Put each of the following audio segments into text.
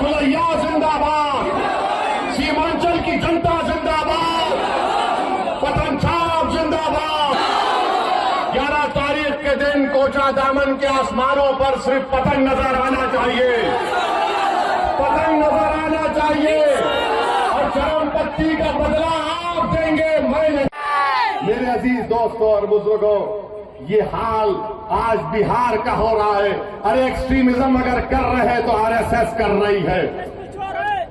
फुलैया जिंदाबाद, सीमांचल की जनता जिंदाबाद, पतन छाप जिंदाबाद। 11 तारीख के दिन कोचा दामन के आसमानों पर सिर्फ पतंग नजर आना चाहिए, पतंग नजर आना चाहिए और चरमपत्ती का बदला आप देंगे, मैं नहीं। मेरे अजीज दोस्तों और बुजुर्गों, ये हाल आज बिहार का हो रहा है। अरे एक्सट्रीमिज्म अगर कर रहे हैं तो आरएसएस कर रही है,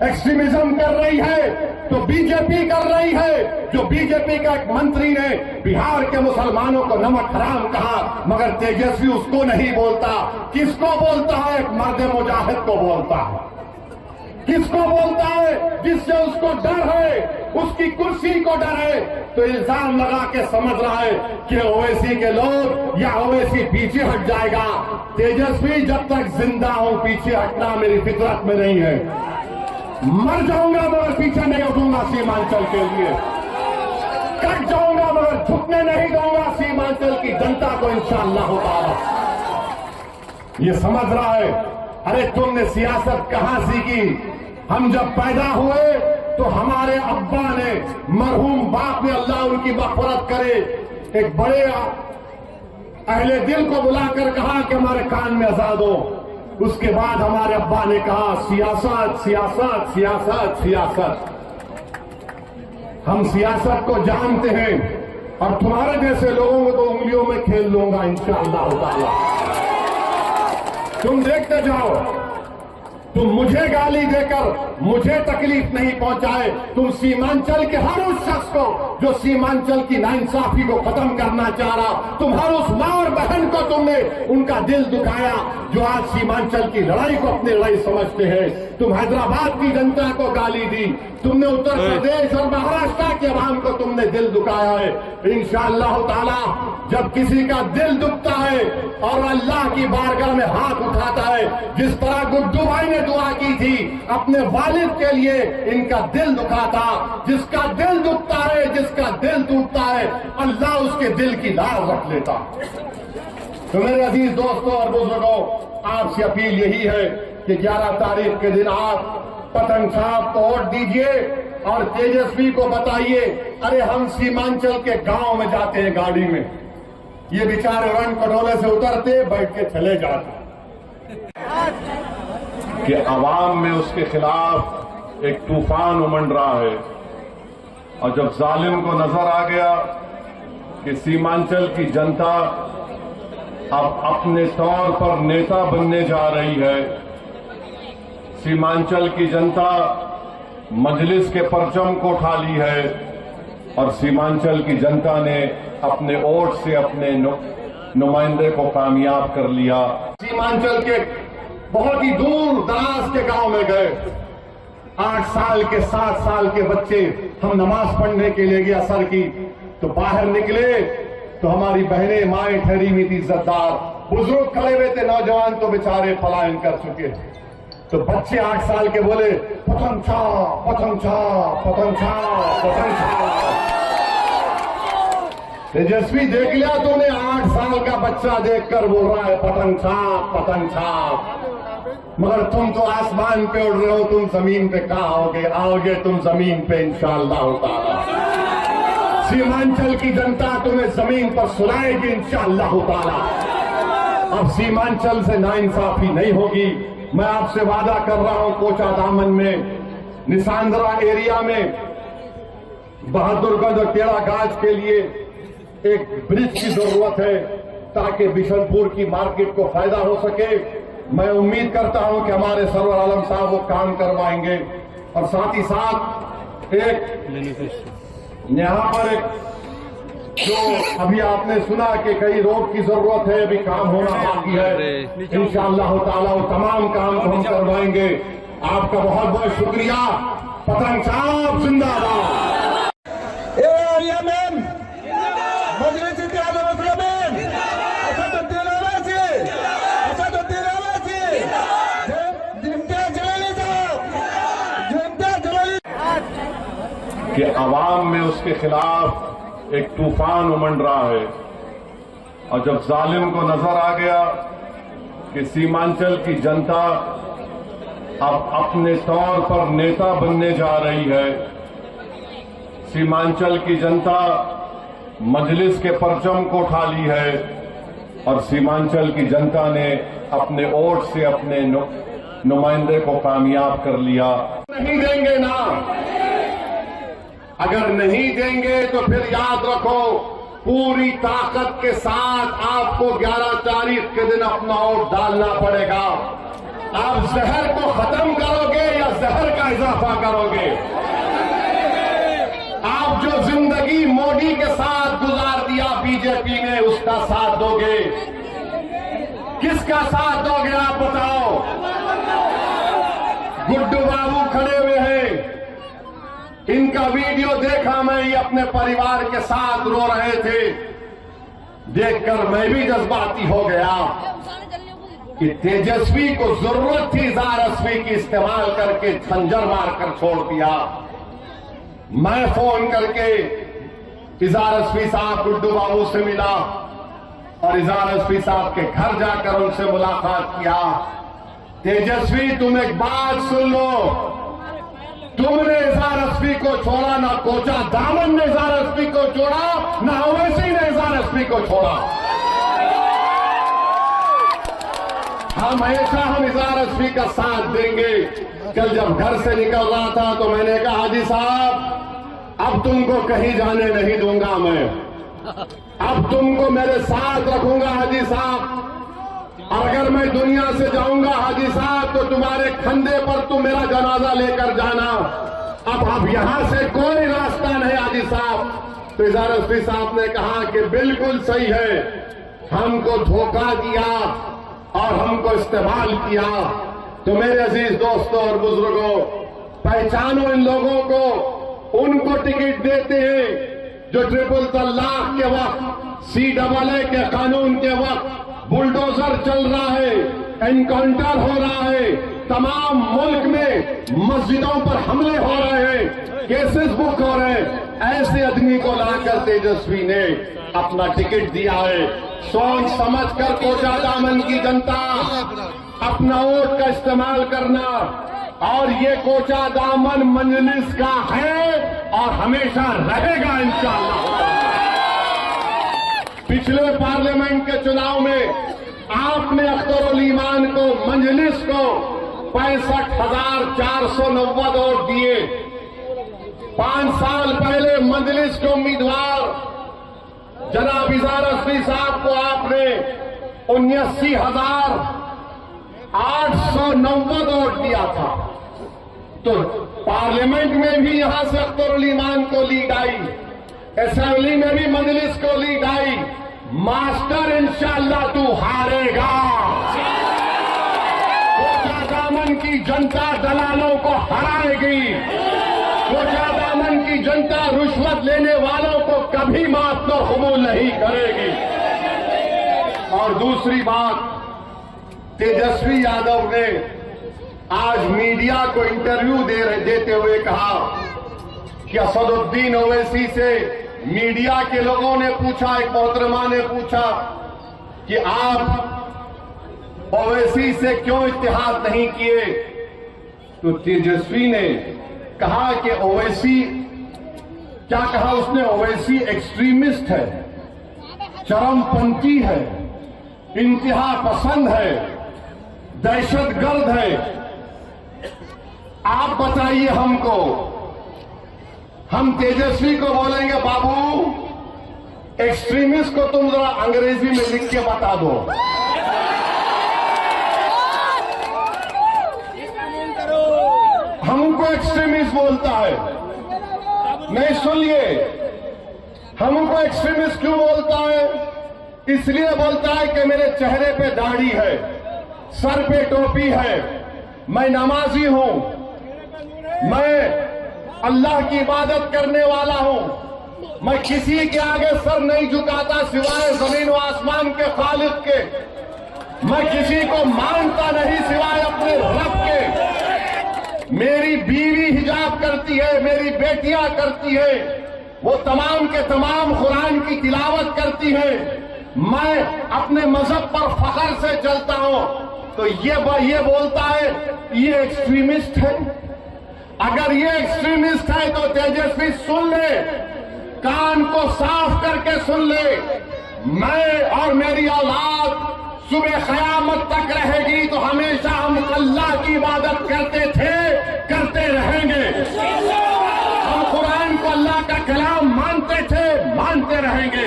एक्सट्रीमिज्म कर रही है तो बीजेपी कर रही है। जो बीजेपी का एक मंत्री ने बिहार के मुसलमानों को नमक हराम कहा, मगर तेजस्वी उसको नहीं बोलता। किसको बोलता है? एक मर्द मुजाहिद को बोलता है। किसको बोलता है? जिससे उसको डर है, उसकी कुर्सी को डर है। तो इल्जाम लगा के समझ रहा है कि ओवैसी के लोग या ओवैसी पीछे हट जाएगा। तेजस्वी, जब तक जिंदा हूं पीछे हटना मेरी फितरत में नहीं है। मर जाऊंगा मगर पीछे नहीं हटूंगा सीमांचल के लिए, कट जाऊंगा मगर झुकने नहीं दूंगा सीमांचल की जनता को इंशाअल्लाह ताला। ये समझ रहा है। अरे तुमने सियासत कहां सीखी? हम जब पैदा हुए तो हमारे अब्बा ने, मरहूम बाप ने, अल्लाह उनकी मग़फ़िरत करे, एक बड़े अहले दिल को बुलाकर कहा कि हमारे कान में अज़ान दो। उसके बाद हमारे अब्बा ने कहा सियासत सियासत सियासत सियासत। हम सियासत को जानते हैं और तुम्हारे जैसे लोगों को तो उंगलियों में खेल लूंगा इंशाअल्लाह ताला। तुम देखते जाओ, तुम मुझे गाली देकर मुझे तकलीफ नहीं पहुंचाए। तुम सीमांचल के हर उस शख्स को जो सीमांचल की नाइंसाफी को खत्म करना चाह रहा, तुम हर उस मां और बहन को तुमने उनका दिल दुखाया जो आज सीमांचल की लड़ाई को अपनी लड़ाई समझते हैं। तुम हैदराबाद की जनता को गाली दी, तुमने उत्तर प्रदेश और महाराष्ट्र के अवाम को तुमने दिल दुखाया है। इंशाअल्लाह ताला जब किसी का दिल दुखता है और अल्लाह की बारगाह में हाथ उठाता है, जिस तरह गुड्डू भाई ने दुआ की थी अपने वालिद के लिए, इनका दिल दुखा था। जिसका दिल दुखता है, जिसका दिल टूटता है, अल्लाह उसके दिल की लाज रख लेता। तो मेरे अजीज दोस्तों और बुजुर्गों, आपसे अपील यही है कि 11 तारीख के दिन आप पतन छाप को वोट दीजिए और तेजस्वी को बताइए। अरे हम सीमांचल के गांव में जाते हैं गाड़ी में, ये बेचारे रन कटोले से उतरते बैठ के चले जाते कि अवाम में उसके खिलाफ एक तूफान उमड़ रहा है। और जब जालिम को नजर आ गया कि सीमांचल की जनता अब अपने तौर पर नेता बनने जा रही है, सीमांचल की जनता मजलिस के परचम को उठा ली है और सीमांचल की जनता ने अपने वोट से अपने नुमाइंदे को कामयाब कर लिया। सीमांचल के बहुत ही दूर दराज के गांव में गए, 8 साल के 7 साल के बच्चे, हम नमाज पढ़ने के लिए गया असर की, तो बाहर निकले तो हमारी बहनें माएं ठहरी हुई थी इज्जतदार, बुजुर्ग खड़े हुए थे, नौजवान तो बेचारे पलायन कर चुके। तो बच्चे 8 साल के बोले पतंग छाप पतंग छाप पतंग छाप पतंग छाप। तेजस्वी देख लिया तूने, 8 साल का बच्चा देखकर बोल रहा है पतंग छाप पतंग छाप। मगर तुम तो आसमान पे उड़ रहे हो, तुम जमीन पे कहाँ आओगे? आओगे तुम जमीन पे इंशाअल्लाह ताला। सीमांचल की जनता तुम्हें जमीन पर सुलाएगी इंशाअल्लाह ताला। अब सीमांचल से नाइंसाफी नहीं होगी। मैं आपसे वादा कर रहा हूं, कोचा दामन में, निशांद्रा एरिया में, बहादुरगंज और टेढ़ागाछ के लिए एक ब्रिज की जरूरत है ताकि बिशनपुर की मार्केट को फायदा हो सके। मैं उम्मीद करता हूं कि हमारे सरवर आलम साहब वो काम करवाएंगे। और साथ ही साथ एक यहां पर एक जो अभी आपने सुना कि कई रोड की जरूरत है, अभी काम होना बाकी है, इंशाअल्लाह ताला वो तमाम काम को हम करवाएंगे। आपका बहुत बहुत शुक्रिया। पतंग छाप जिंदाबाद। कि अवाम में उसके खिलाफ एक तूफान उमड़ रहा है। और जब जालिम को नजर आ गया कि सीमांचल की जनता अब अपने तौर पर नेता बनने जा रही है। सीमांचल की जनता मजलिस के परचम को उठा ली है और सीमांचल की जनता ने अपने वोट से अपने नुमाइंदे को कामयाब कर लिया। नहीं देंगे ना, अगर नहीं देंगे तो फिर याद रखो पूरी ताकत के साथ आपको 11 तारीख के दिन अपना वोट डालना पड़ेगा। आप जहर को खत्म करोगे या जहर का इजाफा करोगे? आप जो जिंदगी मोदी के साथ गुजार दिया बीजेपी ने, उसका साथ दोगे? किसका साथ दोगे आप बताओ? गुड्डू बाबू खड़े हुए हैं, इनका वीडियो देखा मैं, ये अपने परिवार के साथ रो रहे थे। देखकर मैं भी जज्बाती हो गया कि तेजस्वी को जरूरत थी ज़ारस्वी की इस्तेमाल करके खंजर मारकर छोड़ दिया। मैं फोन करके इज़ारस्वी साहब गुड्डू बाबू से मिला और इज़ारस्वी साहब के घर जाकर उनसे मुलाकात किया। तेजस्वी तुम एक बात सुन लो, तुमने इज़ारस्वी को छोड़ा, ना कोचा दामन ने इज़ारस्वी को छोड़ा, ना ओवैसी ने इज़ारस्वी को छोड़ा। हमेशा हम इज़ारस्वी का साथ देंगे। कल जब घर से निकल रहा था तो मैंने कहा हाजी साहब अब तुमको कहीं जाने नहीं दूंगा मैं, अब तुमको मेरे साथ रखूंगा हाजी साहब, और अगर मैं दुनिया से जाऊंगा हाजी साहब तो तुम्हारे कंधे पर तुम मेरा जनाजा लेकर जाना। अब यहां से कोई रास्ता नहीं हाजी साहब। तो इज़ारस्वी साहब ने कहा कि बिल्कुल सही है, हमको धोखा दिया और हमको इस्तेमाल किया। तो मेरे अजीज दोस्तों और बुजुर्गों, पहचानो इन लोगों को, उनको टिकट देते हैं जो ट्रिपल तलाक के वक्त, CAA के कानून के वक्त बुलडोजर चल रहा है, एनकाउंटर हो रहा है, तमाम मुल्क में मस्जिदों पर हमले हो रहे हैं, केसेस बुक हो रहे हैं। ऐसे आदमी को लाकर तेजस्वी ने अपना टिकट दिया है। सोच समझ कर कोचा दामन की जनता अपना वोट का इस्तेमाल करना, और ये कोचा दामन मजलिस का है और हमेशा रहेगा इंशाअल्लाह। पिछले पार्लियामेंट के चुनाव में आपने अख्तरुल ईमान को, मजलिस को 65,490 वोट दिए। 5 साल पहले मजलिस के उम्मीदवार जनाब इज़ारस्वी साहब को आपने 79,890 वोट दिया था। तो पार्लियामेंट में भी यहां से अख्तरुल ईमान को लीड आई, असेंबली में भी मजलिस को लीड आई। मास्टर इंशाअल्लाह तू हारेगा। कोचा दामन की जनता दलालों को हराएगी। कोचा दामन की जनता रुश्वत लेने वालों को कभी माफ तो कबूल नहीं करेगी। और दूसरी बात, तेजस्वी यादव ने आज मीडिया को इंटरव्यू देते हुए कहा कि असदुद्दीन ओवैसी से मीडिया के लोगों ने पूछा, एक मोहतरमा ने पूछा कि आप ओवैसी से क्यों इत्तेहाद नहीं किए? तो तेजस्वी ने कहा कि ओवैसी, क्या कहा उसने? ओवैसी एक्सट्रीमिस्ट है, चरमपंथी है, इंतहा पसंद है, दहशतगर्द है। आप बताइए हमको, हम तेजस्वी को बोलेंगे बाबू एक्सट्रीमिस्ट को तुम जरा अंग्रेजी में लिख के बता दो। हमको एक्सट्रीमिस्ट बोलता है, नहीं सुनिए, हमको एक्सट्रीमिस्ट क्यों बोलता है? इसलिए बोलता है कि मेरे चेहरे पे दाढ़ी है, सर पे टोपी है, मैं नमाजी हूं, मैं अल्लाह की इबादत करने वाला हूं, मैं किसी के आगे सर नहीं झुकाता सिवाय जमीन व आसमान के खालिक के, मैं किसी को मानता नहीं सिवाय अपने रब के। मेरी बीवी हिजाब करती है, मेरी बेटियां करती है, वो तमाम के तमाम कुरान की तिलावत करती है। मैं अपने मजहब पर फख्र से चलता हूं। तो ये बोलता है ये एक्सट्रीमिस्ट है। अगर ये एक्सट्रीमिस्ट है तो तेजस्वी सुन ले, कान को साफ करके सुन ले, मैं और मेरी औलाद सुबह क़यामत तक रहेगी तो हमेशा हम अल्लाह की इबादत करते थे, करते रहेंगे। हम कुरान को अल्लाह का कलाम मानते थे, मानते रहेंगे।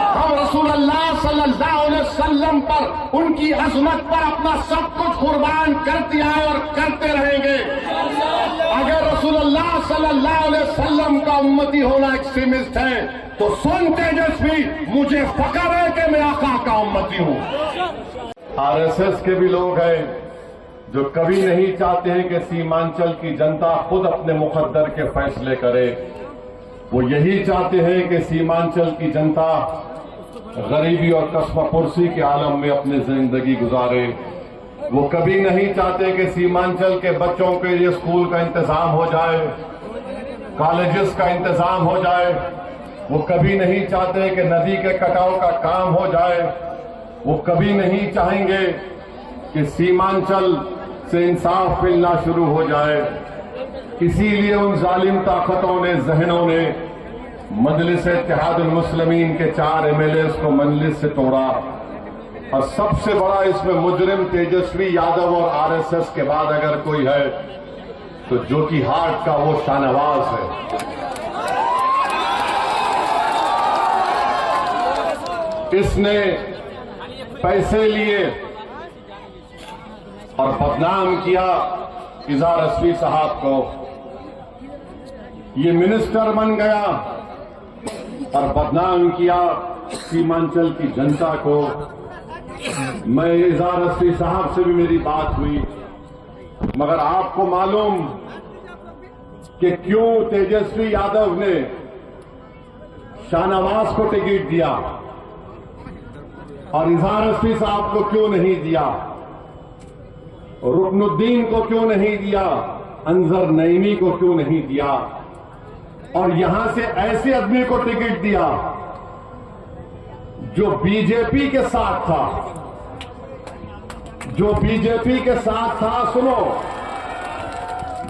हम रसूलुल्लाह सल्लल्लाहु अलैहि वसल्लम पर, उनकी अज़मत पर अपना सब कुछ कुर्बान कर दिया है और करते रहेंगे। अगर रसूलुल्लाह सल्लल्लाहु अलैहि वसल्लम का उम्मती होना एक्सट्रीमिस्ट है तो सुन तेजस्वी, मुझे फख्र है कि मैं आका का उम्मती हूं। आरएसएस के भी लोग हैं जो कभी नहीं चाहते हैं कि सीमांचल की जनता खुद अपने मुकद्दर के फैसले करे। वो यही चाहते हैं कि सीमांचल की जनता गरीबी और कस्बापुरसी के आलम में अपनी जिंदगी गुजारे। वो कभी नहीं चाहते कि सीमांचल के बच्चों के लिए स्कूल का इंतजाम हो जाए, कॉलेजेस का इंतजाम हो जाए। वो कभी नहीं चाहते कि नदी के कटाव का काम हो जाए। वो कभी नहीं चाहेंगे कि सीमांचल से इंसाफ मिलना शुरू हो जाए। इसीलिए उन जालिम ताकतों ने, जहनों ने मजलिस इत्तेहादुल मुस्लिमीन के 4 एमएलएस को मजलिस से तोड़ा। और सबसे बड़ा इसमें मुजरिम तेजस्वी यादव और आरएसएस के बाद अगर कोई है तो जोकीहाट का वो शाहनवाज है। इसने पैसे लिए और बदनाम किया इज़हार रस्वी साहब को। ये मिनिस्टर बन गया और बदनाम किया सीमांचल की जनता को। मैं इज़हार रस्वी साहब से भी मेरी बात हुई, मगर आपको मालूम कि क्यों तेजस्वी यादव ने शाहनवाज को टिकट दिया और इज़हार रस्वी साहब को क्यों नहीं दिया, रुकनुद्दीन को क्यों नहीं दिया, अंजर नईमी को क्यों नहीं दिया, और यहां से ऐसे आदमी को टिकट दिया जो बीजेपी के साथ था, जो बीजेपी के साथ था। सुनो,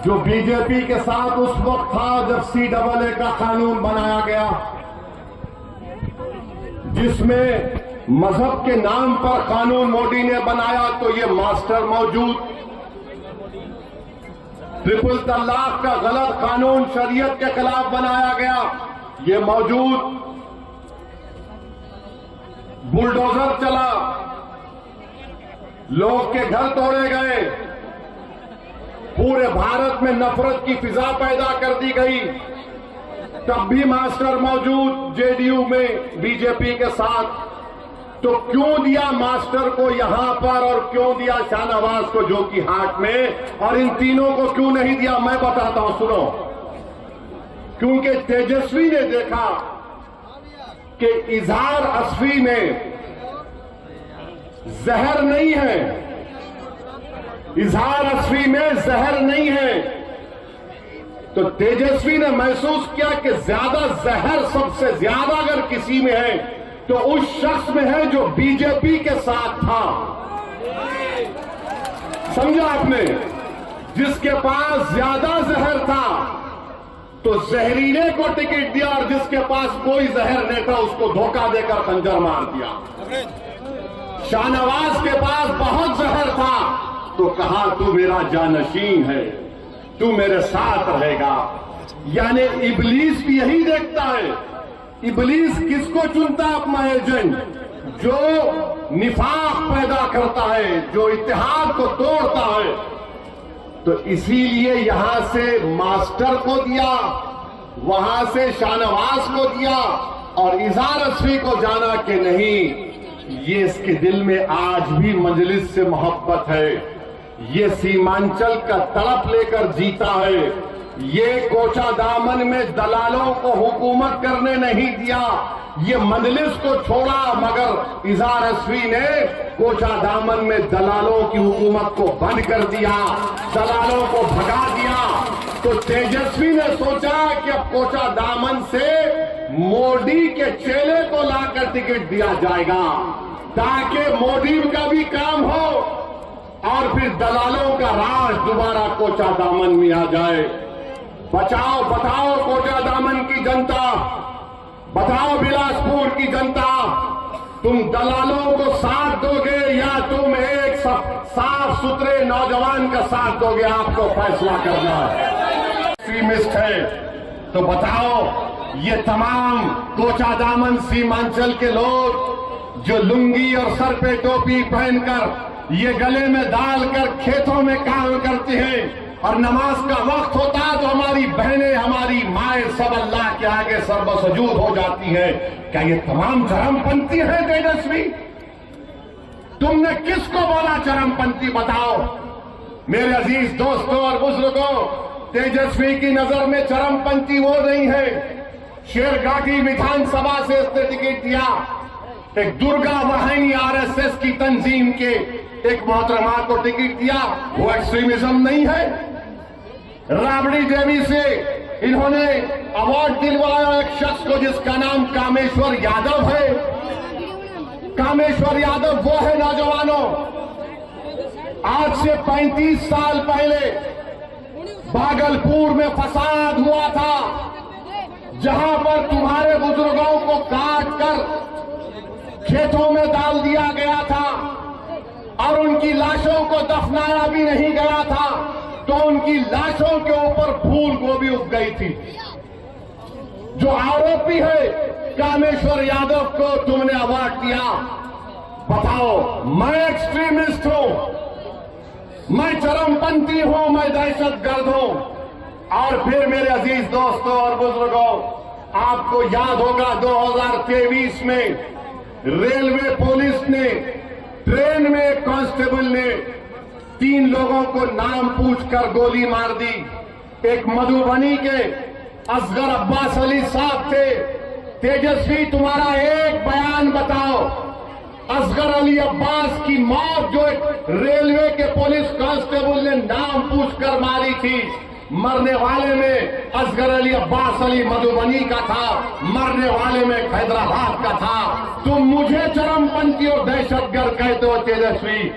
जो बीजेपी के साथ उस वक्त था जब CAA का कानून बनाया गया, जिसमें मजहब के नाम पर कानून मोदी ने बनाया। तो ये मास्टर मौजूद, ट्रिपल तलाक का गलत कानून शरीयत के खिलाफ बनाया गया, ये मौजूद। बुलडोजर चला, लोग के घर तोड़े गए, पूरे भारत में नफरत की फिजा पैदा कर दी गई। तब भी मास्टर मौजूद जेडीयू में बीजेपी के साथ। तो क्यों दिया मास्टर को यहां पर और क्यों दिया शाहनवाज को जोकीहाट में, और इन तीनों को क्यों नहीं दिया मैं बताता हूं, सुनो। क्योंकि तेजस्वी ने देखा कि इज़हार रस्वी में जहर नहीं है, इज़हार रस्वी में जहर नहीं है। तो तेजस्वी ने महसूस किया कि ज्यादा जहर सबसे ज्यादा अगर किसी में है तो उस शख्स में है जो बीजेपी के साथ था। समझा आपने? जिसके पास ज्यादा जहर था तो जहरीले को टिकट दिया, और जिसके पास कोई जहर नहीं था उसको धोखा देकर खंजर मार दिया। शाहनवाज के पास बहुत जहर था तो कहा तू मेरा जानशीन है, तू मेरे साथ रहेगा। यानी इबलीस भी यही देखता है। इबलीस किसको चुनता है अपना एजेंट? जो निफाक पैदा करता है, जो इत्तेहाद को तोड़ता है। तो इसीलिए यहां से मास्टर को दिया, वहां से शाहनवाज को दिया, और इज़हार रस्वी को जाना कि नहीं, ये इसके दिल में आज भी मजलिस से मोहब्बत है। ये सीमांचल का तड़प लेकर जीता है। ये कोचा दामन में दलालों को हुकूमत करने नहीं दिया, ये मजलिस को छोड़ा, मगर इज़हार रस्वी ने कोचा दामन में दलालों की हुकूमत को बंद कर दिया, दलालों को भगा दिया। तो तेजस्वी ने सोचा कि अब कोचा दामन से मोदी के चेले को लाकर टिकट दिया जाएगा, ताकि मोदी का भी काम हो और फिर दलालों का राज दोबारा कोचा दामन में आ जाए। बचाओ बताओ कोचा दामन की जनता, बताओ बिलासपुर की जनता, तुम दलालों को साथ दोगे या तुम एक साफ सुथरे नौजवान का साथ दोगे? आपको फैसला करना है। एक्सट्रीमिस्ट है तो बताओ, ये तमाम कोचा दामन सीमांचल के लोग जो लुंगी और सर पे टोपी पहनकर ये गले में डालकर खेतों में काम करते हैं और नमाज का वक्त होता है तो हमारी बहनें, हमारी माएं सब अल्लाह के आगे सर्वसजूद हो जाती हैं, क्या ये तमाम चरमपंथी हैं? तेजस्वी, तुमने किसको बोला चरमपंथी? बताओ मेरे अजीज दोस्तों और बुजुर्गों, तेजस्वी की नजर में चरमपंथी वो नहीं है। शेरघाटी विधानसभा से इसने टिकट दिया, एक दुर्गा वाहिनी आरएसएस की तंजीम के एक मोहतरमा को टिकट दिया, वो एक्सट्रीमिज्म नहीं है। राबड़ी देवी से इन्होंने अवार्ड दिलवाया एक शख्स को जिसका नाम कामेश्वर यादव है। कामेश्वर यादव वो है नौजवानों, आज से 35 साल पहले भागलपुर में फसाद हुआ था, जहां पर तुम्हारे बुजुर्गों को काट कर खेतों में डाल दिया गया था और उनकी लाशों को दफनाया भी नहीं गया था, तो उनकी लाशों के ऊपर फूल गोभी उग गई थी। जो आरोपी है कामेश्वर यादव को तुमने अवार्ड दिया। बताओ, मैं एक्सट्रीमिस्ट हूं, मैं चरमपंथी हूं, मैं दहशतगर्द हूं? और फिर मेरे अजीज दोस्तों और बुजुर्गों, आपको याद होगा 2023 में रेलवे पुलिस ने ट्रेन में एक कांस्टेबल ने 3 लोगों को नाम पूछकर गोली मार दी। एक मधुबनी के असगर अब्बास अली साहब थे। तेजस्वी, तुम्हारा एक बयान बताओ, असगर अली अब्बास की मौत जो एक रेलवे के पुलिस कांस्टेबल ने नाम पूछकर मारी थी, मरने वाले में असगर अली अब्बास अली मधुबनी का था, मरने वाले में हैदराबाद का था। तुम मुझे चरमपंथी और दहशतगर्द कहते हो? तेजस्वी,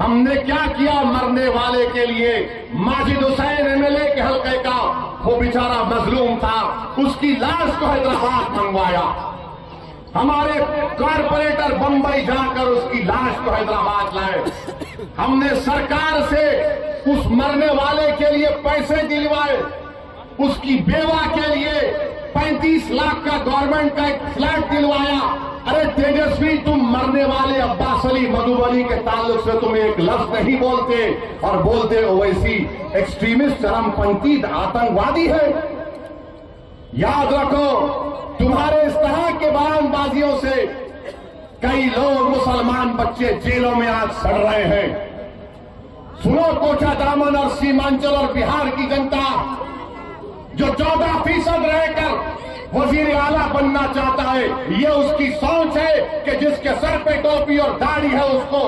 हमने क्या किया मरने वाले के लिए? माजिद हुसैन एमएलए के हल्के का, वो बेचारा मजलूम था, उसकी लाश को हैदराबाद मंगवाया। हमारे कॉरपोरेटर बंबई जाकर उसकी लाश को हैदराबाद लाए। हमने सरकार से उस मरने वाले के लिए पैसे दिलवाए, उसकी बेवा के लिए 35 लाख का गवर्नमेंट का एक फ्लैट दिलवाया। अरे तेजस्वी, तुम मरने वाले अब्बास अली मधुबनी के ताल्लुक से तुम एक लफ्ज नहीं बोलते और बोलते ओवैसी एक्सट्रीमिस्ट चरमपंथी आतंकवादी है। याद रखो, तुम्हारे इस तरह के बयानबाजियों से कई लोग, मुसलमान बच्चे जेलों में आज सड़ रहे हैं। सुनो कोचा दामन और सीमांचल और बिहार की जनता, जो 14% रहकर वजीर आला बनना चाहता है, ये उसकी सोच है कि जिसके सर पे टोपी और दाढ़ी है उसको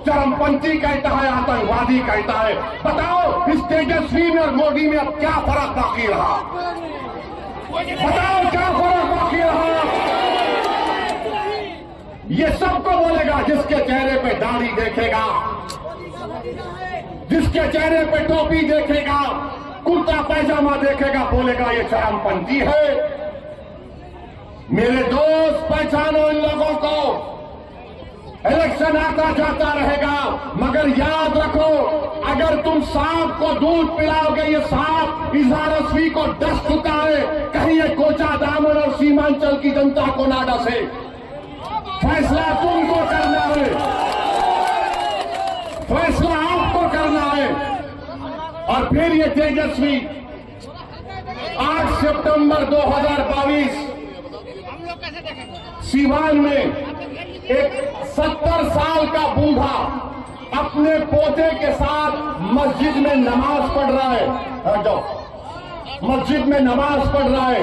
चरमपंथी कहता है, आतंकवादी कहता है। बताओ, इस तेजस्वी में और मोदी में अब क्या फर्क बाकी रहा? बताओ, क्या फर्क बाकी रहा? ये सबको बोलेगा, जिसके चेहरे पे दाढ़ी देखेगा, जिसके चेहरे पे टोपी देखेगा, कुर्ता पैजामा देखेगा, बोलेगा ये चरमपंथी है। मेरे दोस्त, पहचानो इन लोगों को। इलेक्शन आता जाता रहेगा, मगर याद रखो, अगर तुम सांप को दूध पिलाओगे, ये सांप इजहार असवी को डस चुका है, कहीं ये कोचा दामन और सीमांचल की जनता को ना डसे। फैसला तुमको करना है, फैसला आपको करना है। और फिर ये तेजस्वी 8 सितंबर 2022 सीवान में एक 70 साल का बूढ़ा अपने पोते के साथ मस्जिद में नमाज पढ़ रहा है। हट जाओ, मस्जिद में नमाज पढ़ रहा है।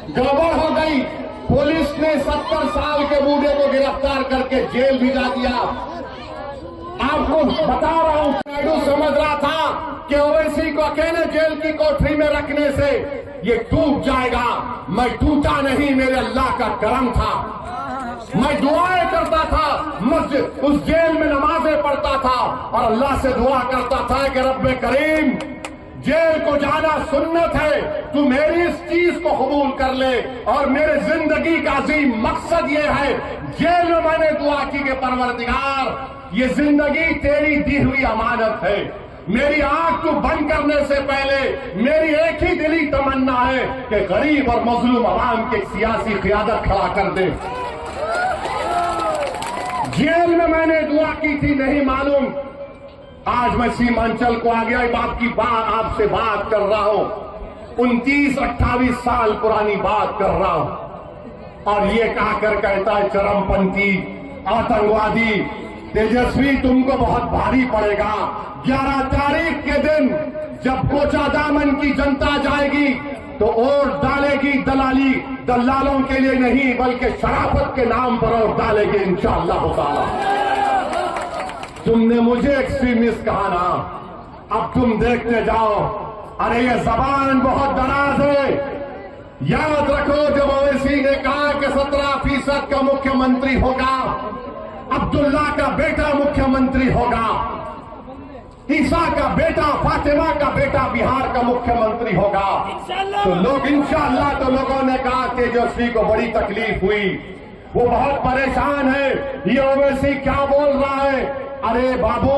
गड़बड़ हो गई, पुलिस ने 70 साल के बूढ़े को गिरफ्तार करके जेल भिजा दिया। आपको बता रहा हूं, नायडू समझ रहा था कि ओवैसी को अकेले जेल की कोठरी में रखने से ये टूट जाएगा। मैं टूटा नहीं, मेरे अल्लाह का करम था। मैं दुआएं करता था, मस्जिद उस जेल में नमाजें पढ़ता था और अल्लाह से दुआ करता था कि रब्बे करीम, जेल को जाना सुन्नत है, तू मेरी इस चीज को कबूल कर ले। और मेरे जिंदगी का अजीम मकसद ये है, जेल में मैंने दुआ की कि परवरदिगार, ये जिंदगी तेरी दी हुई अमानत है, मेरी आंख को बंद करने से पहले मेरी एक ही दिली तमन्ना है कि गरीब और मजलूम अवाम की सियासी क़ियादत खड़ा कर दे। जेल में मैंने दुआ की थी, नहीं मालूम, आज मैं सीमांचल को आ गया, आपसे बात कर रहा हूं, 29-28 साल पुरानी बात कर रहा हूं। और ये कहकर कहता है चरमपंथी, आतंकवादी, तेजस्वी तुमको बहुत भारी पड़ेगा। 11 तारीख के दिन जब कोचादामन की जनता जाएगी तो वोट डालेगी दलालों के लिए नहीं, बल्कि शराफत के नाम पर वोट डालेगी इंशाअल्लाह ताला। तुमने मुझे एक्सट्रीमिस्ट कहा ना, अब तुम देखते जाओ। अरे ये जबान बहुत दराज है। याद रखो, जब ओवैसी ने कहा कि 17% का मुख्यमंत्री होगा, अब्दुल्ला का बेटा मुख्यमंत्री होगा, ईसा का बेटा, फातिमा का बेटा बिहार का मुख्यमंत्री होगा, तो लोग इंशाअल्लाह, तो लोगों ने कहा तेजस्वी को बड़ी तकलीफ हुई, वो बहुत परेशान है, ये ओवैसी क्या बोल रहा है। अरे बाबू,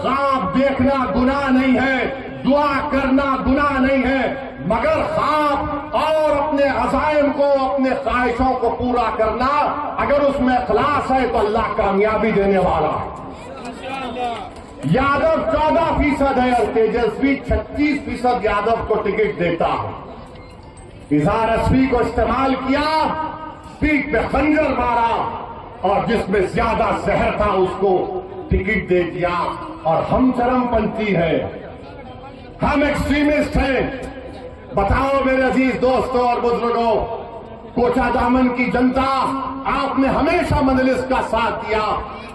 ख्वाब देखना गुनाह नहीं है, दुआ करना गुनाह नहीं है, मगर ख्वाब और अपने अज़ाइम को, अपने ख्वाहिशों को पूरा करना, अगर उसमें इखलास है तो अल्लाह कामयाबी देने वाला है। यादव 14% है और तेजस्वी 36% यादव को टिकट देता है। इज़हार अस्वी को इस्तेमाल किया, पीठ पे खंजर मारा और जिसमें ज्यादा जहर था उसको टिकट दे दिया। और हम चरमपंथी है, हम एक्सट्रीमिस्ट हैं। बताओ मेरे अजीज दोस्तों और बुजुर्गों, कोचादामन की जनता, आपने हमेशा मजलिस का साथ दिया।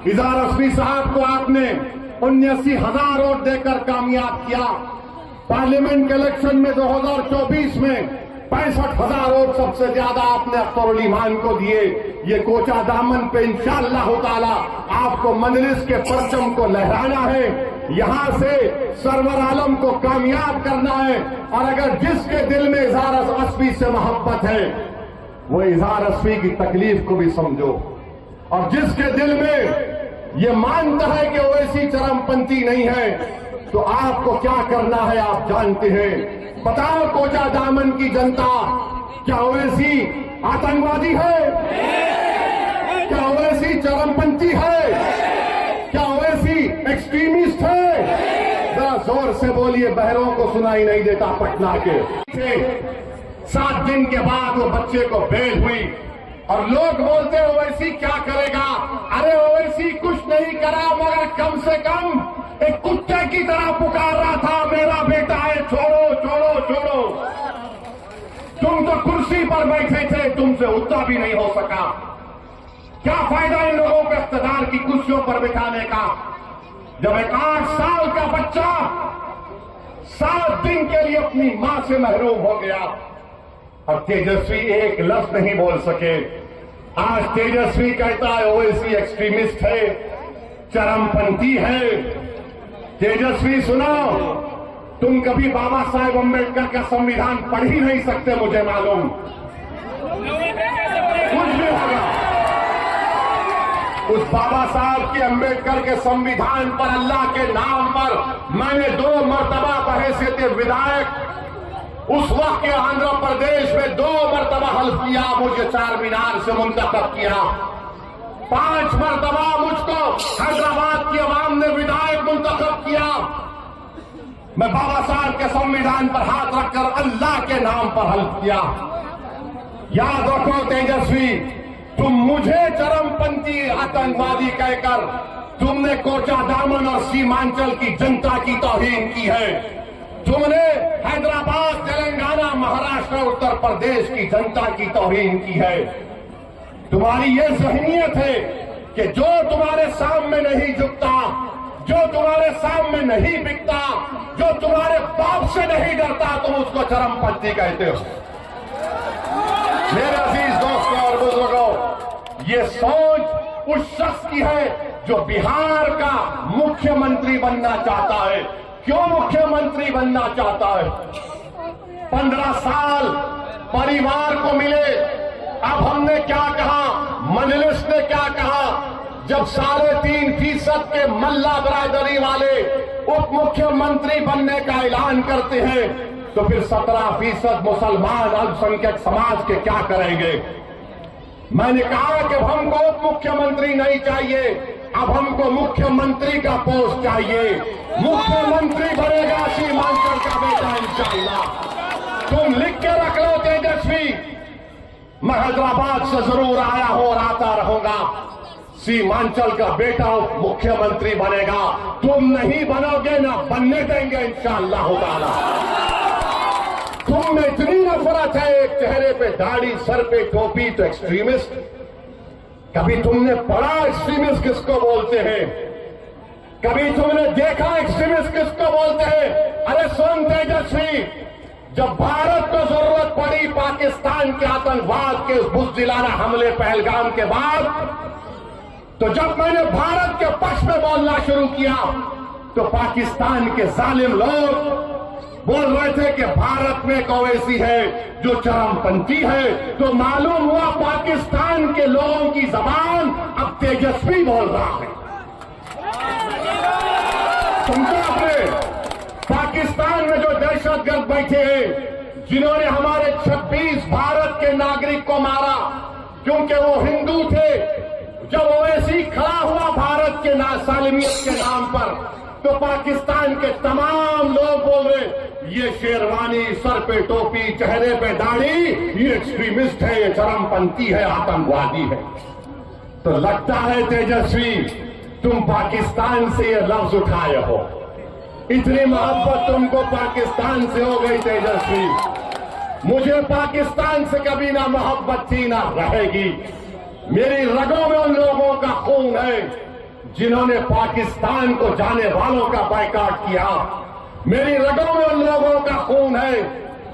इज़हार अस्वी साहब को आपने 79,000 वोट देकर कामयाब किया। पार्लियामेंट के इलेक्शन में 2024 में 65,000 वोट सबसे ज्यादा आपने अख्तरुल ईमान को दिए। ये कोचादामन पे इंशाअल्लाह ताला आपको मजलिस के परचम को लहराना है, यहां से सरवर आलम को कामयाब करना है। और अगर जिसके दिल में इज़हार अस्वी से मोहब्बत है, वो इज़हार अस्वी की तकलीफ को भी समझो। और जिसके दिल में ये मानता है कि ओवैसी चरमपंथी नहीं है, तो आपको क्या करना है आप जानते हैं। बताओ कोचादामन की जनता, क्या ओवैसी आतंकवादी है? क्या ओवैसी चरमपंथी है? क्या ओवैसी एक्सट्रीमिस्ट है? जरा जोर से बोलिए, बहरों को सुनाई नहीं देता पटना के। 7 दिन के बाद वो बच्चे को बेल हुई और लोग बोलते ओवैसी क्या करेगा। अरे ओवैसी कुछ नहीं करा, मगर कम से कम एक कुत्ते की तरह पुकार रहा था, मेरा बेटा है, छोड़ो छोड़ो छोड़ो। तुम तो कुर्सी पर बैठे थे, तुमसे उठना भी नहीं हो सका। क्या फायदा इन लोगों को इख्तियार की कुर्सियों पर बिठाने का, जब एक 8 साल का बच्चा 7 दिन के लिए अपनी मां से महरूम हो गया। और तेजस्वी एक लफ्ज नहीं बोल सके। आज तेजस्वी कहता है ओवैसी एक्सट्रीमिस्ट है, चरमपंथी है। तेजस्वी सुनो, तुम कभी बाबा साहेब अम्बेडकर का संविधान पढ़ ही नहीं सकते, मुझे मालूम। कुछ भी होगा, उस बाबा साहब के अम्बेडकर के संविधान पर, अल्लाह के नाम पर मैंने 2 मरतबा बहैसियत विधायक उस वक्त के आंध्र प्रदेश में 2 मरतबा हल्फ किया, मुझे 4 मीनार से मुंतखब किया। 5 मरतबा मुझको हैदराबाद की आवाम ने विधायक मुंतखब किया। मैं बाबा साहब के संविधान पर हाथ रखकर अल्लाह के नाम पर हल्फ किया। याद रखो तेजस्वी, तुम मुझे चरमपंथी आतंकवादी कहकर तुमने कोचादामन और सीमांचल की जनता की तौहीन की है। तुमने हैदराबाद, तेलंगाना, महाराष्ट्र, उत्तर प्रदेश की जनता की तौहीन की है। तुम्हारी ये ज़हनियत है कि जो तुम्हारे सामने नहीं झुकता, जो तुम्हारे सामने नहीं बिकता, जो तुम्हारे बाप से नहीं डरता, तुम उसको चरमपंथी कहते हो। मेरे अजीज दोस्तों और बुजुर्गों, ये सोच उस शख्स की है जो बिहार का मुख्यमंत्री बनना चाहता है। क्यों मुख्यमंत्री बनना चाहता है? 15 साल परिवार को मिले। अब हमने क्या कहा, मजलिस ने क्या कहा, जब 3.5% के मल्ला बरादरी वाले उप मुख्यमंत्री बनने का ऐलान करते हैं तो फिर 17% मुसलमान अल्पसंख्यक समाज के क्या करेंगे? मैंने कहा कि हमको उप मुख्यमंत्री नहीं चाहिए, अब हमको मुख्यमंत्री का पोस्ट चाहिए। मुख्यमंत्री बनेगा सीमांचल का बेटा इंशाअल्लाह। तुम लिख के रख लो तेजस्वी, मैं हैदराबाद से जरूर आया हूं और आता रहूंगा। सीमांचल का बेटा मुख्यमंत्री बनेगा। तुम नहीं बनोगे, ना बनने देंगे इंशाअल्लाह ताला। तुम में इतनी नफरत है, एक चेहरे पे दाढ़ी, सर पे टोपी तो एक्सट्रीमिस्ट। कभी तुमने पढ़ा एक्सट्रीमिस्ट किसको बोलते हैं? कभी तुमने देखा एक्सट्रीमिस्ट किसको बोलते हैं? अरे सुन तेजस्वी, जब भारत को जरूरत पड़ी पाकिस्तान के आतंकवाद के बुज़दिलाना हमले पहलगाम के बाद, तो जब मैंने भारत के पक्ष में बोलना शुरू किया तो पाकिस्तान के जालिम लोग बोल रहे थे कि भारत में एक ओवैसी है जो चरमपंथी है। तो मालूम हुआ पाकिस्तान के लोगों की जबान अब तेजस्वी बोल रहा है। समझा आपने? पाकिस्तान में जो दहशतगर्द बैठे हैं, जिन्होंने हमारे 26 भारत के नागरिक को मारा क्योंकि वो हिंदू थे, जब ओवैसी खड़ा हुआ भारत के सालिमियत के नाम पर, तो पाकिस्तान के तमाम लोग बोल रहे ये शेरवानी, सर पे टोपी, चेहरे पे दाढ़ी, ये एक्सट्रीमिस्ट है, ये चरमपंथी है, आतंकवादी है। तो लगता है तेजस्वी तुम पाकिस्तान से ये लफ्ज उठाए हो। इतनी मोहब्बत तुमको पाकिस्तान से हो गई तेजस्वी। मुझे पाकिस्तान से कभी ना मोहब्बत थी ना रहेगी। मेरी रगों में उन लोगों का खून है जिन्होंने पाकिस्तान को जाने वालों का बायकॉट किया। मेरी रगों में उन लोगों का खून है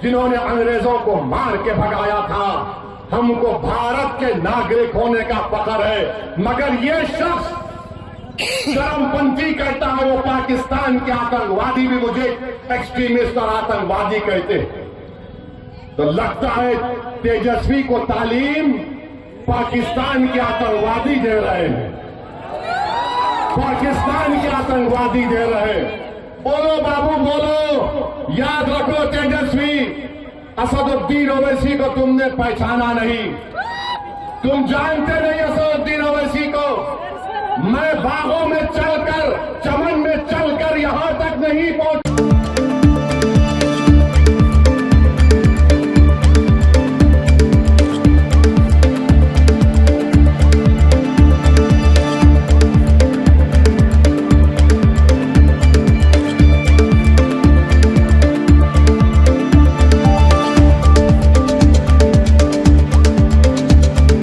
जिन्होंने अंग्रेजों को मार के भगाया था। हमको भारत के नागरिक होने का फख्र है, मगर ये शख्स चरमपंथी कहता है, वो पाकिस्तान के आतंकवादी भी मुझे एक्सट्रीमिस्ट और आतंकवादी कहते हैं। तो लगता है तेजस्वी को तालीम पाकिस्तान के आतंकवादी दे रहे हैं, पाकिस्तान के आतंकवादी दे रहे हैं। बोलो बाबू बोलो, याद रखो तेजस्वी, असदुद्दीन ओवैसी को तुमने पहचाना नहीं, तुम जानते नहीं असदुद्दीन ओवैसी को। मैं बागों में चलकर, चमन में चलकर यहां तक नहीं पहुंचा